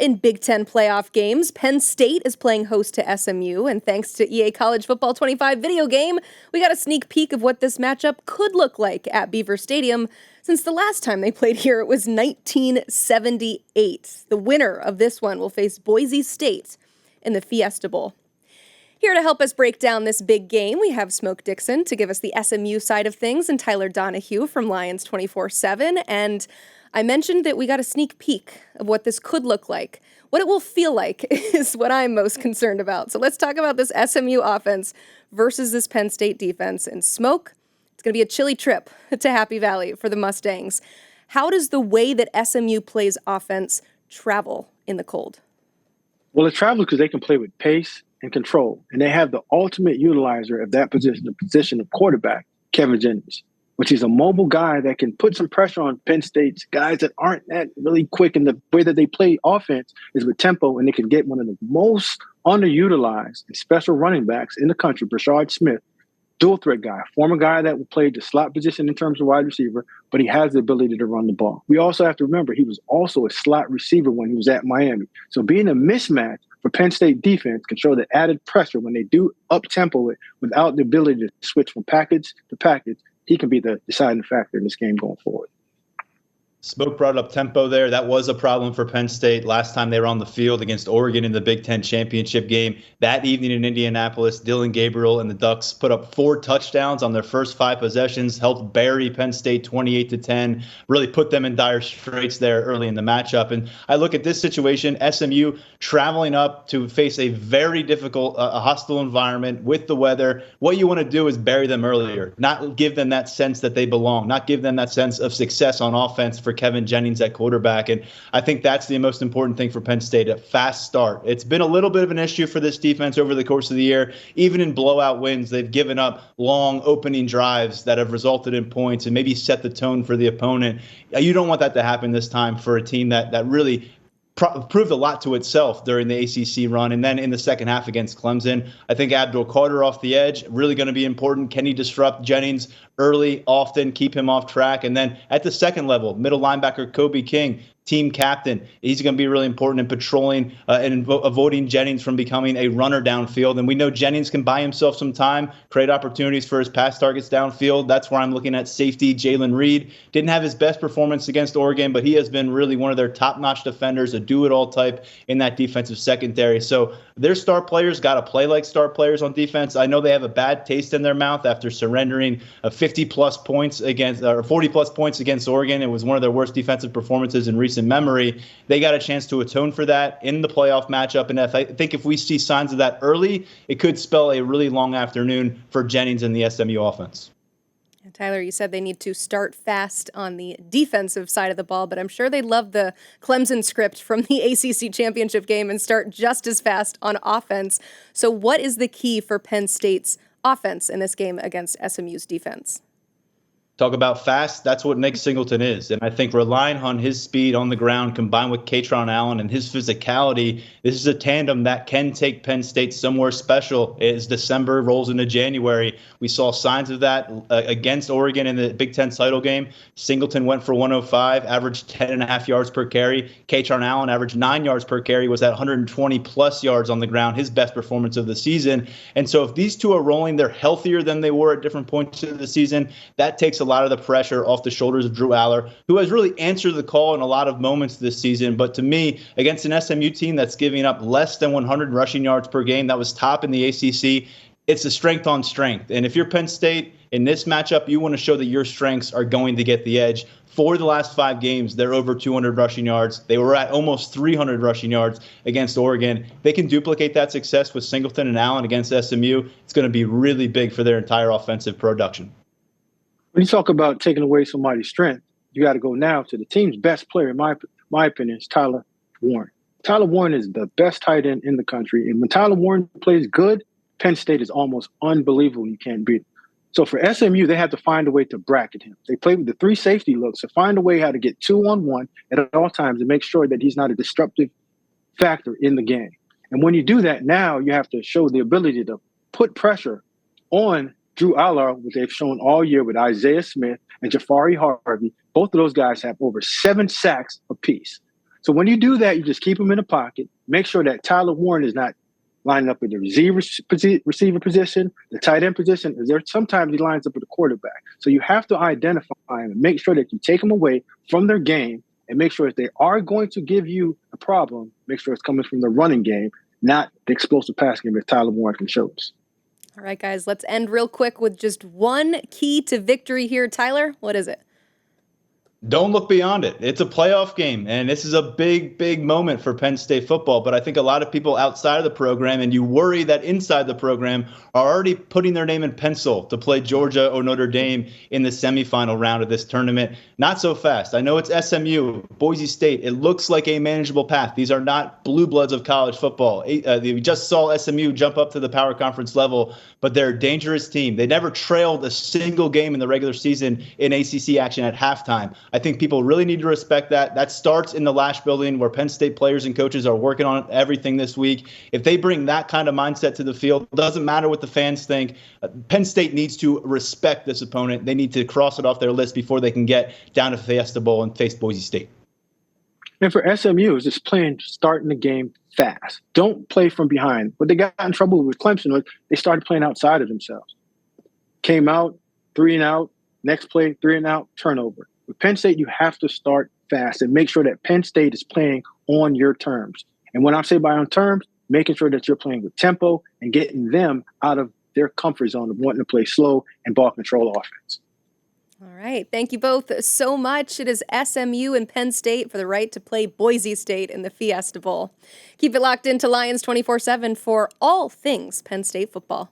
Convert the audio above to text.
In Big Ten playoff games, Penn State is playing host to SMU, and thanks to EA College Football 25 video game, we got a sneak peek of what this matchup could look like at Beaver Stadium, since the last time they played here it was 1978. The winner of this one will face Boise State in the Fiesta Bowl. Here to help us break down this big game, we have Smoke Dixon to give us the SMU side of things, and Tyler Donahue from Lions 24/7, and I mentioned that we got a sneak peek of what this could look like. What it will feel like is what I'm most concerned about. So let's talk about this SMU offense versus this Penn State defense. And Smoke, it's going to be a chilly trip to Happy Valley for the Mustangs. How does the way that SMU plays offense travel in the cold? Well, it travels because they can play with pace and control. And they have the ultimate utilizer of that position, the position of quarterback, Kevin Jennings, which is a mobile guy that can put some pressure on Penn State's guys that aren't that really quick. And the way that they play offense is with tempo, and they can get one of the most underutilized and special running backs in the country, Brashard Smith, dual threat guy, former guy that would play the slot position in terms of wide receiver, but he has the ability to run the ball. We also have to remember he was also a slot receiver when he was at Miami. So being a mismatch for Penn State defense can show the added pressure when they do up-tempo it without the ability to switch from package to package. He can be the deciding factor in this game going forward. Smoke brought up tempo there. That was a problem for Penn State last time they were on the field against Oregon in the Big Ten championship game. That evening in Indianapolis, Dylan Gabriel and the Ducks put up 4 touchdowns on their first 5 possessions, helped bury Penn State 28-10, really put them in dire straits there early in the matchup. And I look at this situation, SMU traveling up to face a very difficult, hostile environment with the weather. What you want to do is bury them earlier, not give them that sense that they belong, not give them that sense of success on offense for Kevin Jennings at quarterback. And I think that's the most important thing for Penn State, a fast start. It's been a little bit of an issue for this defense over the course of the year. Even in blowout wins, they've given up long opening drives that have resulted in points and maybe set the tone for the opponent. You don't want that to happen this time for a team that really proved a lot to itself during the ACC run. And then in the second half against Clemson, I think Abdul Carter off the edge, really going to be important. Can he disrupt Jennings early, often, keep him off track? And then at the second level, middle linebacker Kobe King, team captain, he's going to be really important in patrolling and avoiding Jennings from becoming a runner downfield. And we know Jennings can buy himself some time, create opportunities for his pass targets downfield. That's where I'm looking at safety Jalen Reed. Didn't have his best performance against Oregon, but he has been really one of their top-notch defenders, a do-it-all type in that defensive secondary. So their star players got to play like star players on defense. I know they have a bad taste in their mouth after surrendering 50-plus points against, or 40-plus points against Oregon. It was one of their worst defensive performances in recent memory. They got a chance to atone for that in the playoff matchup. And I think if we see signs of that early, it could spell a really long afternoon for Jennings and the SMU offense. Tyler, you said they need to start fast on the defensive side of the ball, but I'm sure they love the Clemson script from the ACC championship game and start just as fast on offense. So what is the key for Penn State's offense in this game against SMU's defense? Talk about fast, that's what Nick Singleton is. And I think relying on his speed on the ground combined with Katron Allen and his physicality, this is a tandem that can take Penn State somewhere special as December rolls into January. We saw signs of that against Oregon in the Big Ten title game. Singleton went for 105, averaged 10.5 yards per carry. Katron Allen averaged 9 yards per carry, was at 120-plus yards on the ground, his best performance of the season. And so if these two are rolling, they're healthier than they were at different points of the season. That takes a lot of the pressure off the shoulders of Drew Aller, who has really answered the call in a lot of moments this season. But to me, against an SMU team that's giving up less than 100 rushing yards per game, that was top in the ACC, it's a strength on strength. And if you're Penn State in this matchup, you want to show that your strengths are going to get the edge. For the last 5 games, they're over 200 rushing yards. They were at almost 300 rushing yards against Oregon. They can duplicate that success with Singleton and Allen against SMU. It's going to be really big for their entire offensive production. When you talk about taking away somebody's strength, you got to go now to the team's best player, in my opinion, is Tyler Warren. Tyler Warren is the best tight end in the country. And when Tyler Warren plays good, Penn State is almost unbelievable. You can't beat it. So for SMU, they have to find a way to bracket him. They play with the 3 safety looks, so find a way how to get 2-on-1 at all times and make sure that he's not a disruptive factor in the game. And when you do that, now you have to show the ability to put pressure on Drew Aller, which they've shown all year with Isaiah Smith and Jafari Harvey. Both of those guys have over 7 sacks apiece. So when you do that, you just keep him in the pocket. Make sure that Tyler Warren is not lining up in the receiver position, the tight end position. Sometimes he lines up with the quarterback. So you have to identify him and make sure that you take them away from their game and make sure if they are going to give you a problem, make sure it's coming from the running game, not the explosive pass game that Tyler Warren can show us. All right, guys, let's end real quick with just one key to victory here. Tyler, what is it? Don't look beyond it. It's a playoff game, and this is a big, big moment for Penn State football. But I think a lot of people outside of the program, and you worry that inside the program, are already putting their name in pencil to play Georgia or Notre Dame in the semifinal round of this tournament. Not so fast. I know it's SMU, Boise State. It looks like a manageable path. These are not blue bloods of college football. We just saw SMU jump up to the power conference level, but they're a dangerous team. They never trailed a single game in the regular season in ACC action at halftime. I think people really need to respect that. That starts in the Lash building where Penn State players and coaches are working on everything this week. If they bring that kind of mindset to the field, it doesn't matter what the fans think. Penn State needs to respect this opponent. They need to cross it off their list before they can get down to Fiesta Bowl and face Boise State. And for SMU, it's just starting the game fast. Don't play from behind. What they got in trouble with Clemson was they started playing outside of themselves. Came out, 3 and out, next play, 3 and out, turnover. With Penn State, you have to start fast and make sure that Penn State is playing on your terms. And when I say by on terms, making sure that you're playing with tempo and getting them out of their comfort zone of wanting to play slow and ball control offense. All right. Thank you both so much. It is SMU and Penn State for the right to play Boise State in the Fiesta Bowl. Keep it locked into Lions 24/7 for all things Penn State football.